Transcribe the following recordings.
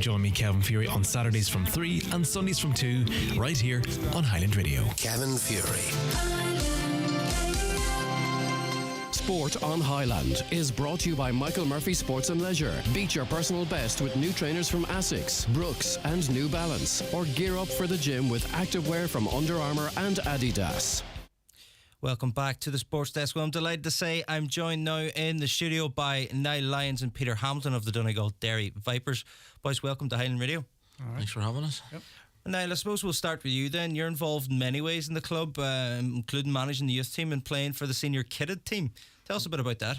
join me, Kevin Fury, on Saturdays from 3 and Sundays from 2, right here on Highland Radio. Kevin Fury. Sport on Highland is brought to you by Michael Murphy Sports and Leisure. Beat your personal best with new trainers from Asics, Brooks and New Balance, or gear up for the gym with activewear from Under Armour and Adidas. Welcome back to the Sports Desk. Well, I'm delighted to say I'm joined now in the studio by Niall Lyons and Peter Hamilton of the Donegal Dairy Vipers. Boys, welcome to Highland Radio. All right. Thanks for having us. Yep. Niall, I suppose we'll start with you then. You're involved in many ways in the club, including managing the youth team and playing for the senior kidded team. Tell us a bit about that.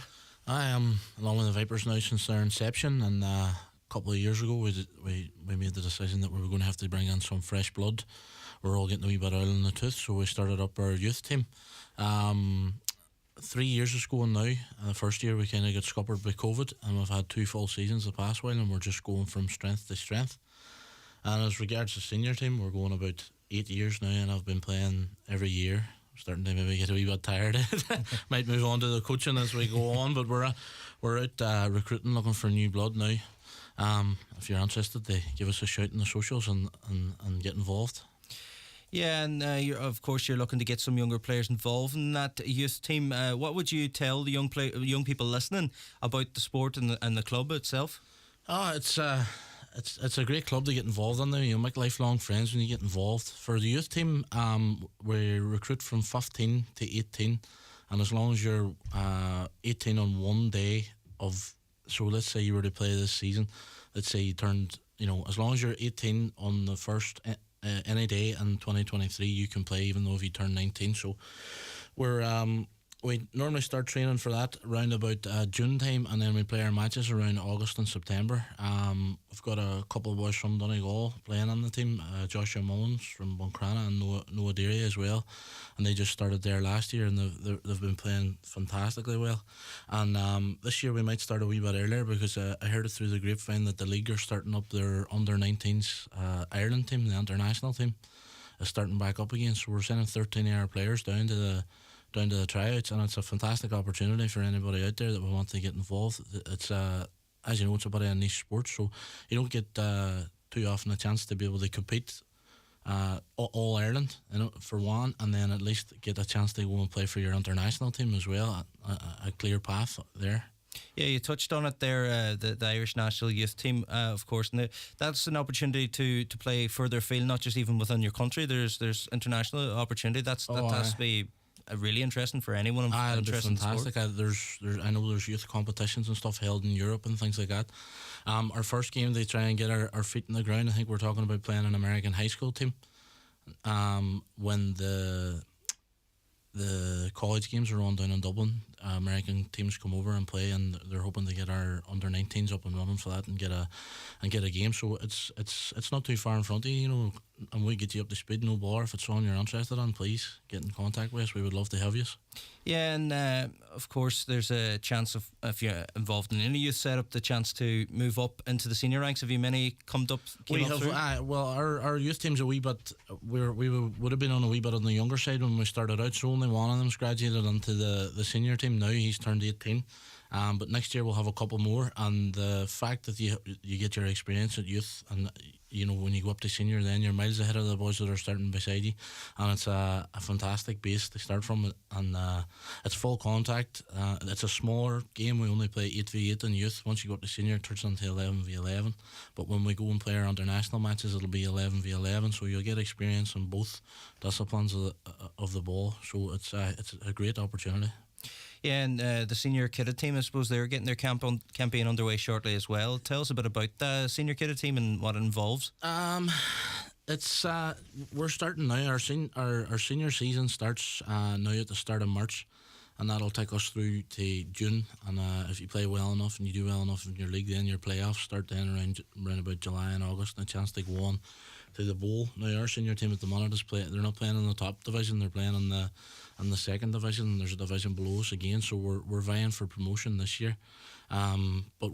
I am along with the Vipers now since their inception, and a couple of years ago we made the decision that we were going to have to bring in some fresh blood. We're all getting a wee bit oil in the tooth, so we started up our youth team. 3 years is going now. The first year we kind of got scuppered by COVID, and we've had 2 full seasons the past while, and we're just going from strength to strength. And as regards the senior team, we're going about 8 years now, and I've been playing every year. I'm starting to maybe get a wee bit tired. Might move on to the coaching as we go on, but we're out recruiting, looking for new blood now. If you're interested, give us a shout in the socials and get involved. Yeah, and of course you're looking to get some younger players involved in that youth team. What would you tell the young people listening about the sport and the club itself? It's a great club to get involved in. You make lifelong friends when you get involved. For the youth team, we recruit from 15 to 18, and as long as you're 18 on one day of, so let's say you were to play this season, let's say you turned, as long as you're 18 on the first any day in 2023, you can play even though if you turn 19. So we normally start training for that around about June time, and then we play our matches around August and September. We've got a couple of boys from Donegal playing on the team, Joshua Mullins from Buncrana and Noah Deary as well, and they just started there last year, and they've been playing fantastically well. And this year we might start a wee bit earlier, because I heard it through the grapevine that the league are starting up their under-19s Ireland team, the international team is starting back up again, so we're sending 13 of our players down to the tryouts, and it's a fantastic opportunity for anybody out there that will want to get involved. It's as you know, it's a bit of a niche sport, so you don't get too often a chance to be able to compete all Ireland, for one, and then at least get a chance to go and play for your international team as well. A clear path there. Yeah, you touched on it there, the Irish national youth team, of course, and that's an opportunity to play further afield, not just even within your country. There's international opportunity. That has to be really interesting for anyone interested in sport. Fantastic. I know there's youth competitions and stuff held in Europe and things like that. Our first game, they try and get our feet in the ground. I think we're talking about playing an American high school team. When the college games are on down in Dublin, American teams come over and play, and they're hoping to get our under-19s up and running for that and get a game. So it's not too far in front of you, and we get you up to speed. No bother. If it's on you're interested in, please get in contact with us. We would love to have you. Yeah, and of course there's a chance of, if you're involved in any youth setup, the chance to move up into the senior ranks. Have you many come up? Well, our youth team's a wee bit. We would have been on a wee bit on the younger side when we started out. So only one of them's graduated into the senior team now. He's turned 18. But next year we'll have a couple more, and the fact that you get your experience at youth, and when you go up to senior, then you're miles ahead of the boys that are starting beside you, and it's a fantastic base to start from, and it's full contact. It's a smaller game. We only play 8v8 in youth. Once you go up to senior, it turns into 11v11, but when we go and play our international matches, it'll be 11v11, so you'll get experience in both disciplines of the ball, so it's a great opportunity. Yeah, and the senior kidded team, I suppose they're getting their campaign underway shortly as well. Tell us a bit about the senior kidded team and what it involves. It's we're starting now. Our senior season starts now at the start of March, and that'll take us through to June. And if you play well enough and you do well enough in your league, then your playoffs start then around about July and August, and a chance to go on to the bowl. Now our senior team at the moment they're not playing in the top division, they're playing in the second division. There's a division below us again, so we're vying for promotion this year. But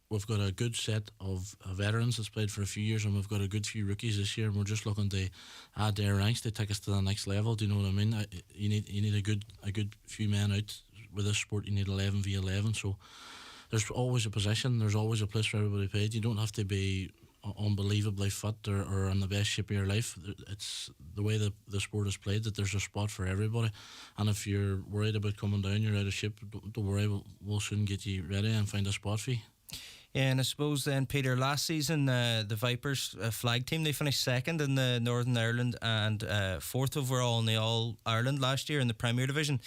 we've got a good set of veterans that's played for a few years, and we've got a good few rookies this year, and we're just looking to add their ranks to take us to the next level. Do you know what I mean? You need a good few men out with this sport. You need 11v11, so there's always a position, there's always a place for everybody played. You don't have to be unbelievably fit or in the best shape of your life. It's the way that the sport is played, that there's a spot for everybody. And if you're worried about coming down, you're out of shape, don't worry, we'll soon get you ready and find a spot for you. Yeah, and I suppose then, Peter, last season the Vipers flag team, they finished second in the Northern Ireland and fourth overall in the All Ireland last year in the Premier Division.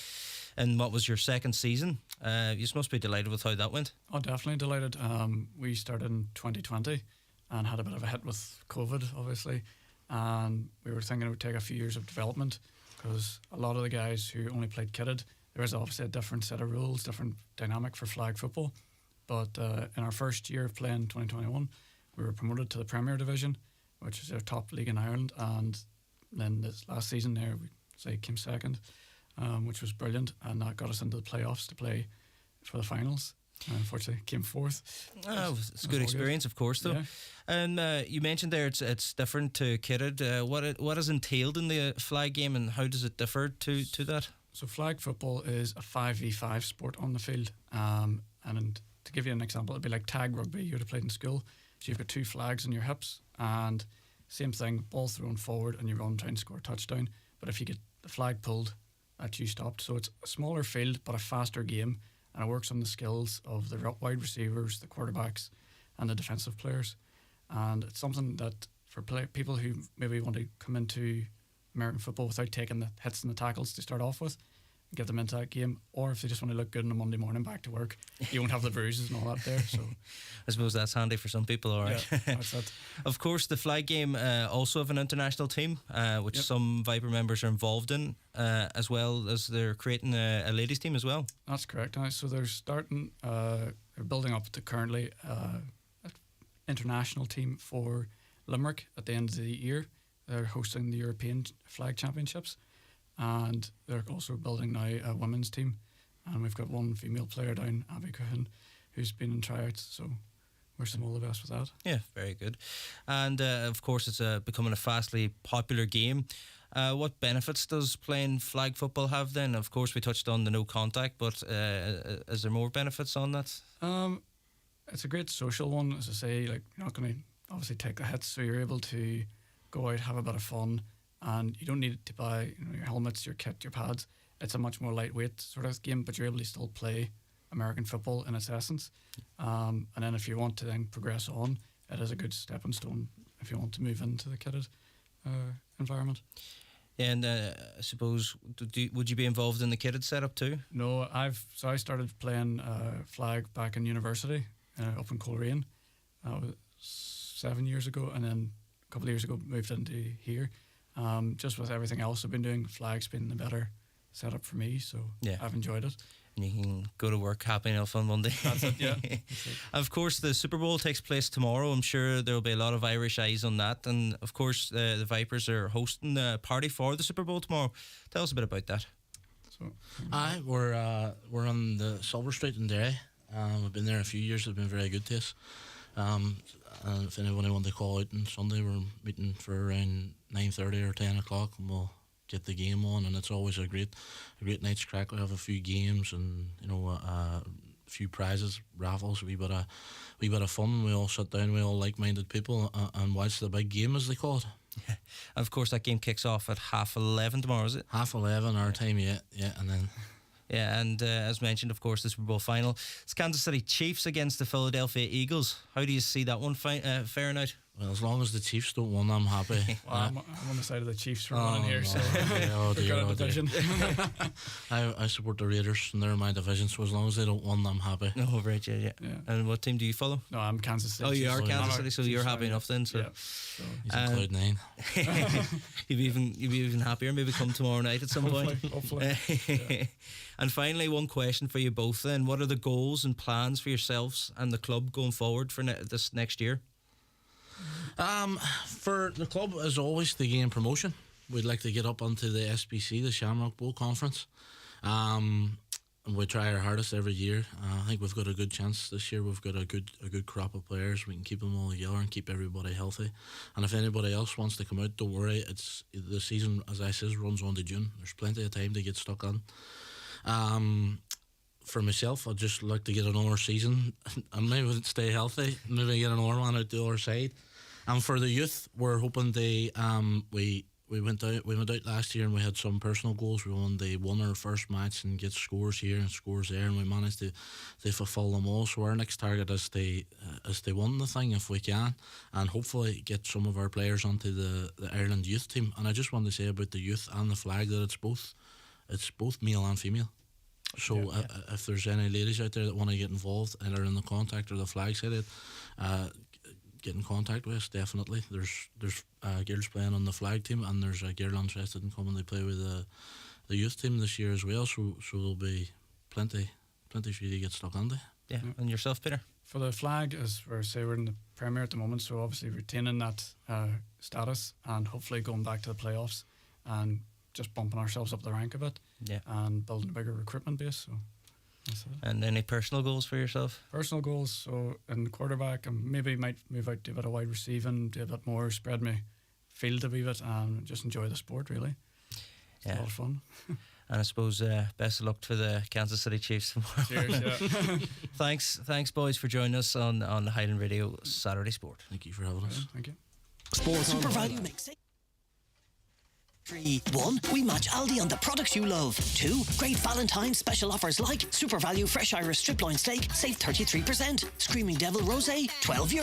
And what was your second season? You must be delighted with how that went. Oh, definitely delighted. We started in 2020 and had a bit of a hit with COVID, obviously. And we were thinking it would take a few years of development because a lot of the guys who only played kitted, there was obviously a different set of rules, different dynamic for flag football. But in our first year of playing 2021, we were promoted to the Premier Division, which is our top league in Ireland. And then this last season there, we came second, which was brilliant. And that got us into the playoffs to play for the finals. Unfortunately, came fourth. It's a good experience, of course, though. Yeah. And you mentioned there it's different to kitted. What is entailed in the flag game, and how does it differ to that? So flag football is a 5v5 sport on the field. And to give you an example, it'd be like tag rugby you would have played in school. So you've got two flags on your hips, and same thing, ball thrown forward, and you run trying to score a touchdown. But if you get the flag pulled, that's you stopped. So it's a smaller field, but a faster game. And it works on the skills of the wide receivers, the quarterbacks, and the defensive players. And it's something that for people who maybe want to come into American football without taking the hits and the tackles to start off with, get them into that game, or if they just want to look good on a Monday morning back to work, you won't have the bruises and all that there. So I suppose that's handy for some people, all right. Yeah, that's it. Of course, the flag game also have an international team, which some Viper members are involved in, as well as they're creating a ladies team as well. That's correct. So they're starting, they're building up to currently an international team for Limerick at the end of the year. They're hosting the European Flag Championships. And they're also building now a women's team. And we've got one female player down, Abby Cohen, who's been in tryouts. So wish them all the best with that. Yeah, very good. And of course, it's becoming a vastly popular game. What benefits does playing flag football have then? Of course, we touched on the no contact, but is there more benefits on that? It's a great social one. As I say, like, you're not going to obviously take the hits, so you're able to go out, have a bit of fun. And you don't need to buy your helmets, your kit, your pads. It's a much more lightweight sort of game, but you're able to still play American football in its essence. And then if you want to then progress on, it is a good stepping stone if you want to move into the kitted environment. And I suppose, would you be involved in the kitted setup too? No, I started playing flag back in university up in Coleraine. That was 7 years ago, and then a couple of years ago moved into here. Just with everything else I've been doing, flag's been the better setup for me, so yeah. I've enjoyed it. And you can go to work happy enough on Monday. That's it, yeah. That's it. Of course, the Super Bowl takes place tomorrow. I'm sure there'll be a lot of Irish eyes on that. And of course, the Vipers are hosting a party for the Super Bowl tomorrow. Tell us a bit about that. So, we're on the Silver Street in Derry. We've been there a few years. They've been very good to us. And if anybody wants to call out on Sunday, we're meeting for around 9:30 or 10 o'clock, and we'll get the game on. And it's always a great night's crack. We have a few games and a few prizes, raffles, a wee bit of fun. We all sit down, we all like-minded people, and watch the big game, as they call it. Yeah. And of course, that game kicks off at 11:30 tomorrow, is it? 11:30 our time, yeah, and then. Yeah, and as mentioned, of course, the Super Bowl final. It's Kansas City Chiefs against the Philadelphia Eagles. How do you see that one faring out? Well, as long as the Chiefs don't win, I'm happy. Well, I'm on the side of the Chiefs for winning here, so dear, got a division. I support the Raiders, and they're in my division, so as long as they don't win, I'm happy. Oh, right, yeah. And what team do you follow? No, I'm Kansas City. Oh, you are Chiefs. Kansas City, so you're happy enough then. So. Yeah. He's in cloud nine. You'll be even happier maybe come tomorrow night at some point. Hopefully. Yeah. And finally, one question for you both then. What are the goals and plans for yourselves and the club going forward for this next year? For the club, as always, to gain promotion. We'd like to get up onto the SBC, the Shamrock Bowl Conference. And we try our hardest every year. I think we've got a good chance this year. We've got a good crop of players. We can keep them all together and keep everybody healthy. And if anybody else wants to come out, don't worry. It's the season, as I says, runs on to June. There's plenty of time to get stuck on. for myself, I'd just like to get another season and maybe stay healthy, maybe get another one out the other side. And for the youth, we're hoping they we went out last year and we had some personal goals. We won our first match and get scores here and scores there, and we managed to fulfil them all. So our next target is to win the thing if we can, and hopefully get some of our players onto the Ireland youth team. And I just want to say about the youth and the flag that it's both male and female. So if there's any ladies out there that want to get involved and are in the contact or the flag side, get in contact with us, definitely. There's girls playing on the flag team, and there's a girl interested in coming to play with the youth team this year as well. So there'll be plenty for you to get stuck into. Yeah. And yourself, Peter? For the flag, as we're in the Premier at the moment, so obviously retaining that status and hopefully going back to the playoffs and just bumping ourselves up the rank a bit, and building a bigger recruitment base. So that's it. And any personal goals for yourself? Personal goals, so in the quarterback, I maybe might move out to a bit of wide receiving, do a bit more, spread my field a wee bit, and just enjoy the sport, really. It's a lot of fun. And I suppose best of luck for the Kansas City Chiefs tomorrow. Cheers, yeah. Thanks, boys, for joining us on the Highland Radio Saturday Sport. Thank you for having us. Thank you. Sports on Super Highland. Value makes it. 3. 1. We match Aldi on the products you love. 2. Great Valentine's special offers like Super Value Fresh Irish Strip Loin Steak, save 33%. Screaming Devil Rosé, €12.